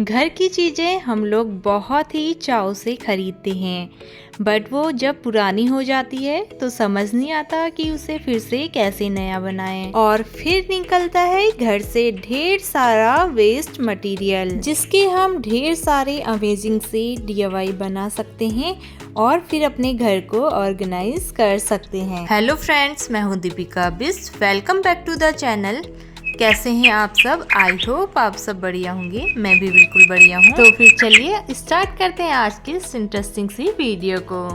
घर की चीज़ें हम लोग बहुत ही चाव से खरीदते हैं, बट वो जब पुरानी हो जाती है तो समझ नहीं आता कि उसे फिर से कैसे नया बनाएं। और फिर निकलता है घर से ढेर सारा वेस्ट मटेरियल, जिसके हम ढेर सारे अमेजिंग से DIY बना सकते हैं और फिर अपने घर को ऑर्गेनाइज कर सकते हैं। हेलो फ्रेंड्स, मैं हूँ Deepika Bisht. Welcome back to the channel. कैसे हैं आप सब? आई होप आप सब बढ़िया होंगे। मैं भी बिल्कुल बढ़िया हूँ। तो फिर चलिए स्टार्ट करते हैं आज की इस इंटरेस्टिंग सी वीडियो को।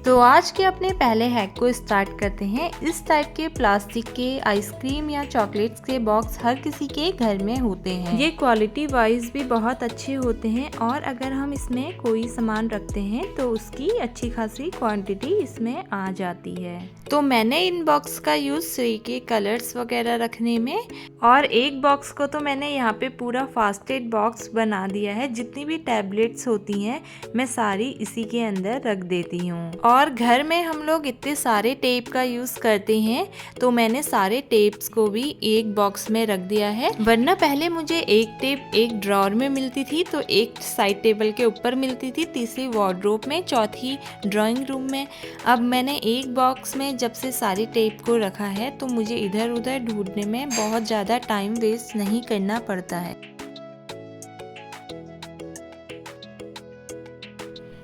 तो आज के अपने पहले हैक को स्टार्ट करते हैं। इस टाइप के प्लास्टिक के आइसक्रीम या चॉकलेट्स के बॉक्स हर किसी के घर में होते हैं। ये क्वालिटी वाइज भी बहुत अच्छे होते हैं और अगर हम इसमें कोई सामान रखते हैं तो उसकी अच्छी खासी क्वांटिटी इसमें आ जाती है। तो मैंने इन बॉक्स का यूज सुई के कलर्स वगैरह रखने में, और एक बॉक्स को तो मैंने यहाँ पे पूरा फास्टेड बॉक्स बना दिया है। जितनी भी टैबलेट्स होती हैं मैं सारी इसी के अंदर रख देती हूँ। और घर में हम लोग इतने सारे टेप का यूज करते हैं तो मैंने सारे टेप्स को भी एक बॉक्स में रख दिया है। वरना पहले मुझे एक टेप एक ड्रॉर में मिलती थी, तो एक साइड टेबल के ऊपर मिलती थी, तीसरी वार्डरोब में, चौथी ड्राइंग रूम में। अब मैंने एक बॉक्स में जब से सारी टेप को रखा है तो मुझे इधर उधर ढूंढने में बहुत ज़्यादा टाइम वेस्ट नहीं करना पड़ता है।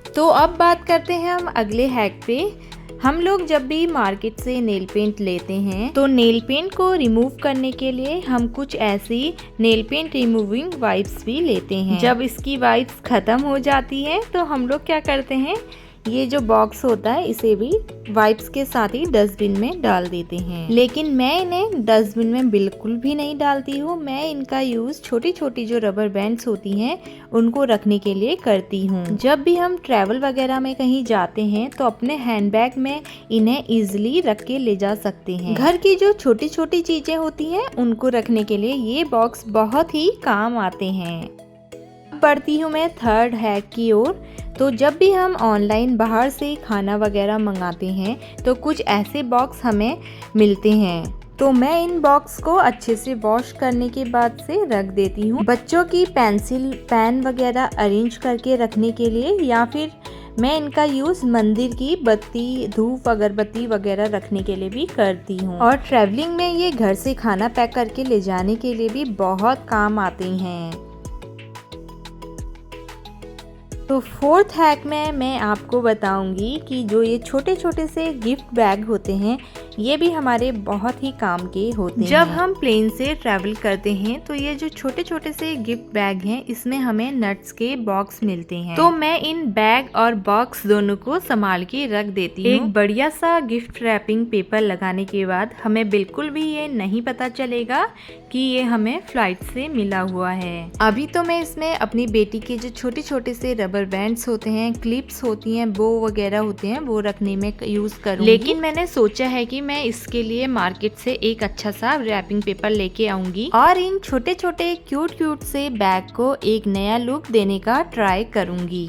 तो अब बात करते हैं हम अगले हैक पे। हम लोग जब भी मार्केट से नेल पेंट लेते हैं तो नेल पेंट को रिमूव करने के लिए हम कुछ ऐसी नेल पेंट रिमूविंग वाइप्स भी लेते हैं। जब इसकी वाइप्स खत्म हो जाती है तो हम लोग क्या करते हैं, ये जो बॉक्स होता है इसे भी वाइप्स के साथ ही डस्टबिन में डाल देते हैं। लेकिन मैं इन्हें डस्टबिन में बिल्कुल भी नहीं डालती हूँ। मैं इनका यूज छोटी छोटी जो रबर बैंड्स होती हैं उनको रखने के लिए करती हूँ। जब भी हम ट्रैवल वगैरह में कहीं जाते हैं तो अपने हैंडबैग में इन्हें इजिली रख के ले जा सकते हैं। घर की जो छोटी छोटी चीजें होती हैं उनको रखने के लिए ये बॉक्स बहुत ही काम आते हैं। बढ़ती हूँ मैं थर्ड हैक की ओर। तो जब भी हम ऑनलाइन बाहर से खाना वगैरह मंगाते हैं तो कुछ ऐसे बॉक्स हमें मिलते हैं, तो मैं इन बॉक्स को अच्छे से वॉश करने के बाद से रख देती हूँ। बच्चों की पेंसिल पेन वगैरह अरेंज करके रखने के लिए, या फिर मैं इनका यूज़ मंदिर की बत्ती, धूप, अगरबत्ती वगैरह रखने के लिए भी करती हूँ। और ट्रैवलिंग में ये घर से खाना पैक करके ले जाने के लिए भी बहुत काम आते हैं। तो फोर्थ हैक में मैं आपको बताऊंगी कि जो ये छोटे छोटे से गिफ्ट बैग होते हैं ये भी हमारे बहुत ही काम के होते हैं। जब हम प्लेन से ट्रैवल करते हैं तो ये जो छोटे छोटे से गिफ्ट बैग हैं इसमें हमें नट्स के बॉक्स मिलते हैं। तो मैं इन बैग और बॉक्स दोनों को संभाल के रख देती हूँ। एक बढ़िया सा गिफ्ट रैपिंग पेपर लगाने के बाद हमें बिल्कुल भी ये नहीं पता चलेगा कि ये हमें फ्लाइट से मिला हुआ है। अभी तो मैं इसमें अपनी बेटी के जो छोटे छोटे से रबर बैंड्स होते हैं, क्लिप्स होती हैं, बो वगैरह होते हैं, वो रखने में यूज करूंगी। लेकिन मैंने सोचा है कि मैं इसके लिए मार्केट से एक अच्छा सा रैपिंग पेपर लेके आऊंगी और इन छोटे छोटे क्यूट क्यूट से बैग को एक नया लुक देने का ट्राई करूंगी।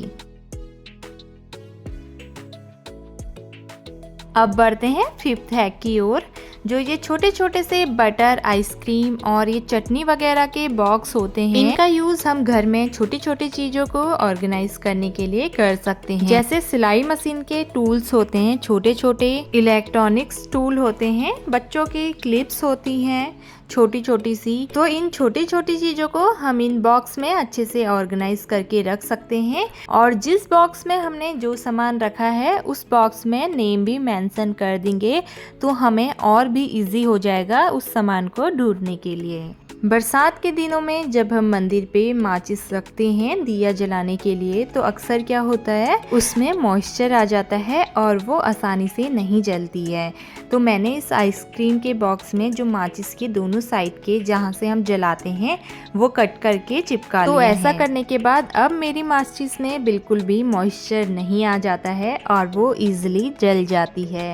अब बढ़ते हैं फिफ्थ हैक की ओर। जो ये छोटे छोटे से बटर, आइसक्रीम और ये चटनी वगैरह के बॉक्स होते हैं, इनका यूज हम घर में छोटी छोटी चीजों को ऑर्गेनाइज करने के लिए कर सकते हैं। जैसे सिलाई मशीन के टूल्स होते हैं, छोटे छोटे इलेक्ट्रॉनिक्स टूल होते हैं, बच्चों की क्लिप्स होती हैं छोटी छोटी सी। तो इन छोटी छोटी चीजों को हम इन बॉक्स में अच्छे से ऑर्गेनाइज करके रख सकते हैं। और जिस बॉक्स में हमने जो सामान रखा है उस बॉक्स में नेम भी मेंशन कर देंगे, तो हमें और भी इजी हो जाएगा उस सामान को ढूंढने के लिए। बरसात के दिनों में जब हम मंदिर पे माचिस रखते हैं दिया जलाने के लिए, तो अक्सर क्या होता है उसमें मॉइस्चर आ जाता है और वो आसानी से नहीं जलती है। तो मैंने इस आइसक्रीम के बॉक्स में जो माचिस के दोनों साइड के जहाँ से हम जलाते हैं वो कट करके चिपका लिया है। तो ऐसा करने के बाद अब मेरी माचिस में बिल्कुल भी मॉइस्चर नहीं आ जाता है और वो इजिली जल जाती है।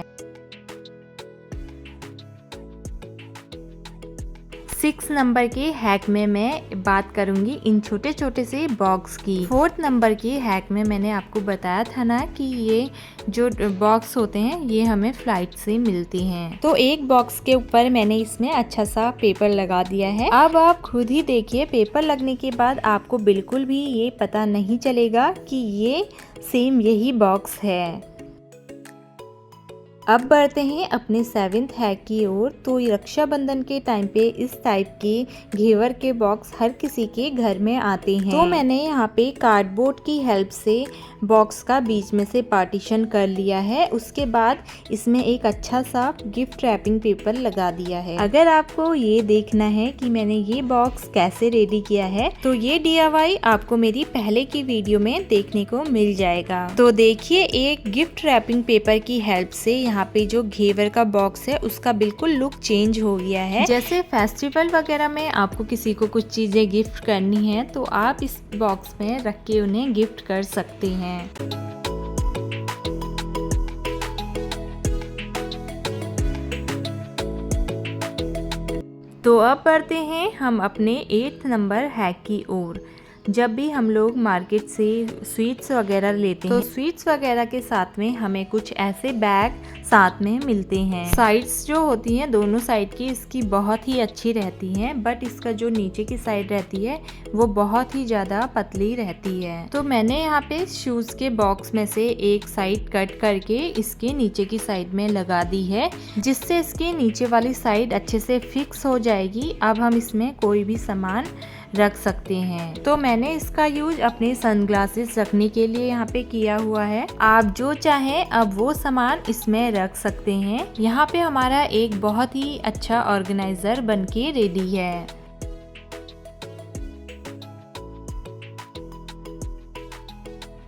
6 नंबर के हैक में मैं बात करूंगी इन छोटे छोटे से बॉक्स की। 4th नंबर के हैक में मैंने आपको बताया था ना कि ये जो बॉक्स होते हैं ये हमें फ्लाइट से मिलती हैं। तो एक बॉक्स के ऊपर मैंने इसमें अच्छा सा पेपर लगा दिया है। अब आप खुद ही देखिए, पेपर लगने के बाद आपको बिल्कुल भी ये पता नहीं चलेगा कि ये सेम यही बॉक्स है। अब बढ़ते हैं अपने 7th हैक की ओर। तो रक्षाबंधन के टाइम पे इस टाइप के घेवर के बॉक्स हर किसी के घर में आते हैं। तो मैंने यहाँ पे कार्डबोर्ड की हेल्प से बॉक्स का बीच में से पार्टीशन कर लिया है। उसके बाद इसमें एक अच्छा सा गिफ्ट रैपिंग पेपर लगा दिया है। अगर आपको ये देखना है कि मैंने ये बॉक्स कैसे रेडी किया है तो ये DIY आपको मेरी पहले की वीडियो में देखने को मिल जाएगा। तो देखिए, एक गिफ्ट रैपिंग पेपर की हेल्प से यहाँ पे जो घेवर का बॉक्स है उसका बिल्कुल लुक चेंज हो गया है। जैसे फेस्टिवल वगैरह में आपको किसी को कुछ चीजें गिफ्ट करनी है तो आप इस बॉक्स में रख के उन्हें गिफ्ट कर सकते हैं। तो अब बढ़ते हैं हम अपने 8th नंबर हैक की ओर। जब भी हम लोग मार्केट से स्वीट्स वगैरह लेते हैं तो स्वीट्स वगैरह के साथ में हमें कुछ ऐसे बैग साथ में मिलते हैं। साइड्स जो होती हैं दोनों साइड की इसकी बहुत ही अच्छी रहती हैं, बट इसका जो नीचे की साइड रहती है वो बहुत ही ज़्यादा पतली रहती है। तो मैंने यहाँ पे शूज़ के बॉक्स में से एक साइड कट करके इसके नीचे की साइड में लगा दी है, जिससे इसकी नीचे वाली साइड अच्छे से फिक्स हो जाएगी। अब हम इसमें कोई भी सामान रख सकते हैं। तो मैंने इसका यूज अपने सनग्लासेस रखने के लिए यहाँ पे किया हुआ है। आप जो चाहें अब वो सामान इसमें रख सकते हैं। यहाँ पे हमारा एक बहुत ही अच्छा ऑर्गेनाइजर बनके रेडी है।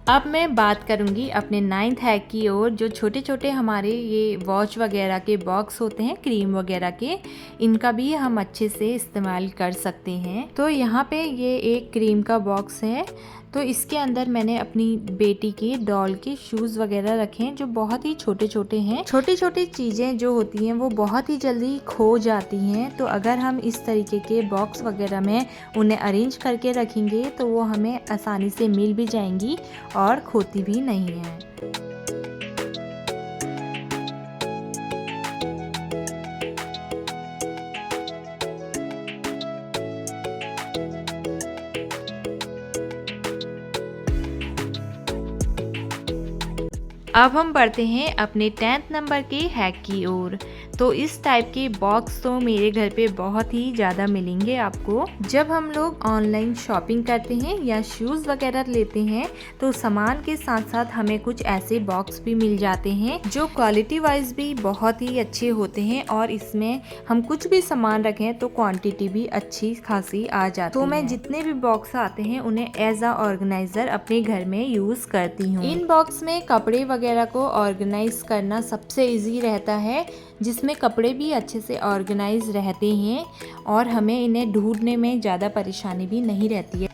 अब मैं बात करूंगी अपने 9th हैक की ओर। जो छोटे छोटे हमारे ये वॉच वगैरह के बॉक्स होते हैं क्रीम वगैरह के, इनका भी हम अच्छे से इस्तेमाल कर सकते हैं। तो यहाँ पे ये एक क्रीम का बॉक्स है। तो इसके अंदर मैंने अपनी बेटी की डॉल के शूज़ वगैरह रखे हैं जो बहुत ही छोटे छोटे हैं। छोटी छोटी चीज़ें जो होती हैं वो बहुत ही जल्दी खो जाती हैं। तो अगर हम इस तरीके के बॉक्स वगैरह में उन्हें अरेंज करके रखेंगे तो वो हमें आसानी से मिल भी जाएंगी और खोती भी नहीं है। अब हम बढ़ते हैं अपने 10th नंबर के हैक की ओर। तो इस टाइप के बॉक्स तो मेरे घर पे बहुत ही ज़्यादा मिलेंगे आपको। जब हम लोग ऑनलाइन शॉपिंग करते हैं या शूज़ वगैरह लेते हैं तो सामान के साथ साथ हमें कुछ ऐसे बॉक्स भी मिल जाते हैं जो क्वालिटी वाइज भी बहुत ही अच्छे होते हैं और इसमें हम कुछ भी सामान रखें तो क्वांटिटी भी अच्छी खासी आ जाती है। तो मैं जितने भी बॉक्स आते हैं उन्हें एज अ ऑर्गेनाइजर अपने घर में यूज़ करती हूँ। इन बॉक्स में कपड़े वगैरह को ऑर्गेनाइज करना सबसे ईजी रहता है, जिसमें कपड़े भी अच्छे से ऑर्गेनाइज रहते हैं और हमें इन्हें ढूंढने में ज़्यादा परेशानी भी नहीं रहती है।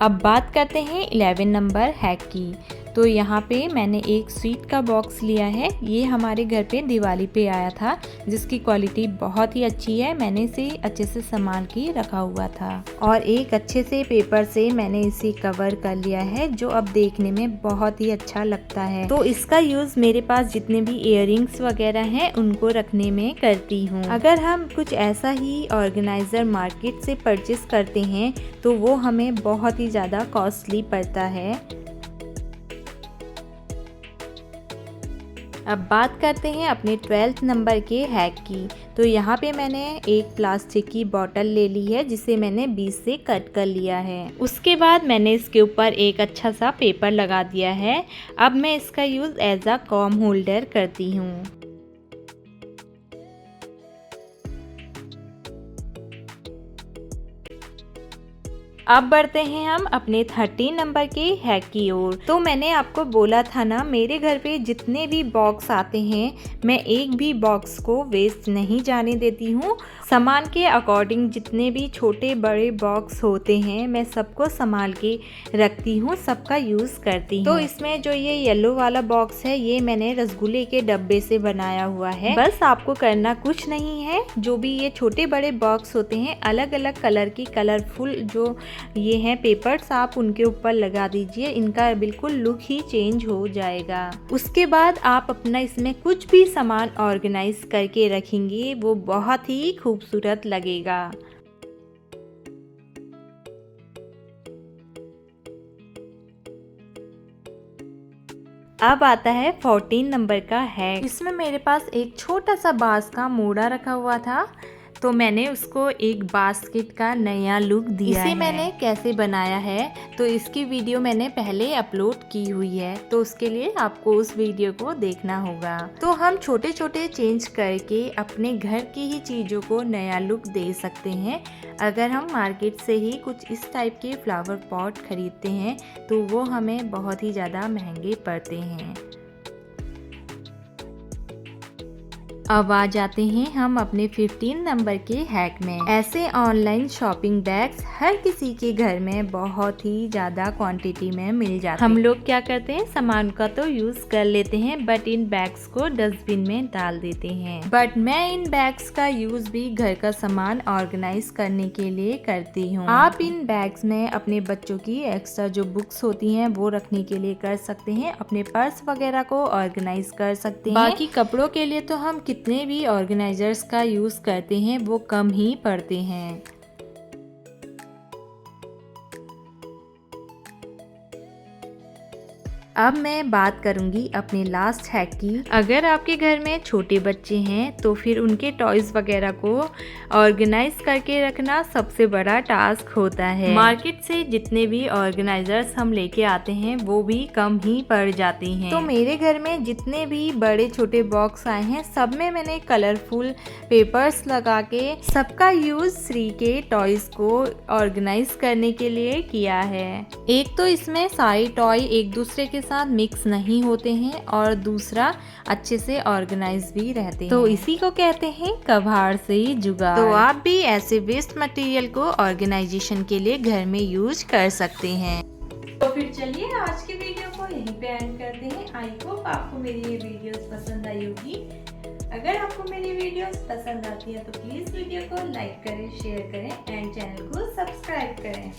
अब बात करते हैं 11 नंबर हैक की। तो यहाँ पे मैंने एक स्वीट का बॉक्स लिया है। ये हमारे घर पे दिवाली पे आया था, जिसकी क्वालिटी बहुत ही अच्छी है। मैंने इसे अच्छे से संभाल के रखा हुआ था और एक अच्छे से पेपर से मैंने इसे कवर कर लिया है, जो अब देखने में बहुत ही अच्छा लगता है। तो इसका यूज मेरे पास जितने भी इयररिंग्स वगैरह हैं उनको रखने में करती हूँ। अगर हम कुछ ऐसा ही ऑर्गेनाइजर मार्केट से परचेस करते हैं तो वो हमें बहुत ही ज़्यादा कॉस्टली पड़ता है। अब बात करते हैं अपने 12th नंबर के हैक की। तो यहाँ पे मैंने एक प्लास्टिक की बोतल ले ली है जिसे मैंने बीच से कट कर लिया है। उसके बाद मैंने इसके ऊपर एक अच्छा सा पेपर लगा दिया है। अब मैं इसका use as a comb holder करती हूँ। अब बढ़ते हैं हम अपने 13 नंबर के हैक की ओर। तो मैंने आपको बोला था ना, मेरे घर पे जितने भी बॉक्स आते हैं मैं एक भी बॉक्स को वेस्ट नहीं जाने देती हूँ। सामान के अकॉर्डिंग जितने भी छोटे बड़े बॉक्स होते हैं मैं सबको संभाल के रखती हूँ, सबका यूज़ करती हूँ। तो इसमें जो ये येलो वाला बॉक्स है ये मैंने रसगुल्ले के डब्बे से बनाया हुआ है। बस आपको करना कुछ नहीं है, जो भी ये छोटे बड़े बॉक्स होते हैं अलग अलग कलर की कलरफुल जो ये हैं पेपर्स आप उनके ऊपर लगा दीजिए, इनका बिल्कुल लुक ही चेंज हो जाएगा। उसके बाद आप अपना इसमें कुछ भी सामान ऑर्गेनाइज करके रखेंगे वो बहुत ही खूबसूरत लगेगा। अब आता है 14 नंबर का हैक। इसमें मेरे पास एक छोटा सा बांस का मोड़ा रखा हुआ था, तो मैंने उसको एक बास्केट का नया लुक दिया है। इसे मैंने कैसे बनाया है तो इसकी वीडियो मैंने पहले अपलोड की हुई है, तो उसके लिए आपको उस वीडियो को देखना होगा। तो हम छोटे छोटे चेंज करके अपने घर की ही चीज़ों को नया लुक दे सकते हैं। अगर हम मार्केट से ही कुछ इस टाइप के फ्लावर पॉट खरीदते हैं तो वो हमें बहुत ही ज़्यादा महंगे पड़ते हैं। अब आ जाते हैं हम अपने 15 नंबर के हैक में। ऐसे ऑनलाइन शॉपिंग बैग्स हर किसी के घर में बहुत ही ज़्यादा क्वांटिटी में मिल जाते हैं। हम लोग क्या करते हैं, सामान का तो यूज़ कर लेते हैं बट इन बैग्स को डस्टबिन में डाल देते हैं। बट मैं इन बैग्स का यूज़ भी घर का सामान ऑर्गेनाइज करने के लिए करती हूँ। आप इन बैग्स में अपने बच्चों की एक्स्ट्रा जो बुक्स होती हैं वो रखने के लिए कर सकते हैं, अपने पर्स वगैरह को ऑर्गेनाइज कर सकते हैं। बाकी कपड़ों के लिए तो हम जितने भी ऑर्गेनाइजर्स का यूज़ करते हैं वो कम ही पड़ते हैं। अब मैं बात करूंगी अपने लास्ट हैक की। अगर आपके घर में छोटे बच्चे हैं तो फिर उनके टॉयज वगैरह को ऑर्गेनाइज करके रखना सबसे बड़ा टास्क होता है। मार्केट से जितने भी ऑर्गेनाइजर्स हम लेके आते हैं वो भी कम ही पड़ जाते हैं। तो मेरे घर में जितने भी बड़े छोटे बॉक्स आए हैं सब में मैंने कलरफुल पेपर्स लगा के सबका यूज श्री के टॉयज को ऑर्गेनाइज करने के लिए किया है। एक तो इसमें सारे टॉय एक दूसरे के साथ मिक्स नहीं होते हैं और दूसरा अच्छे से ऑर्गेनाइज भी रहते हैं। तो इसी को कहते हैं कबाड़ से ही जुगाड़। तो आप भी ऐसे वेस्ट मटेरियल को ऑर्गेनाइजेशन के लिए घर में यूज कर सकते हैं। तो फिर चलिए आज के वीडियो को यहीं पे एंड करते हैं। आई होप आपको मेरी ये वीडियोस पसंद आई होगी। अगर आपको मेरी वीडियोस पसंद आती है तो प्लीज वीडियो को लाइक करें, शेयर करें एंड चैनल को सब्सक्राइब करें।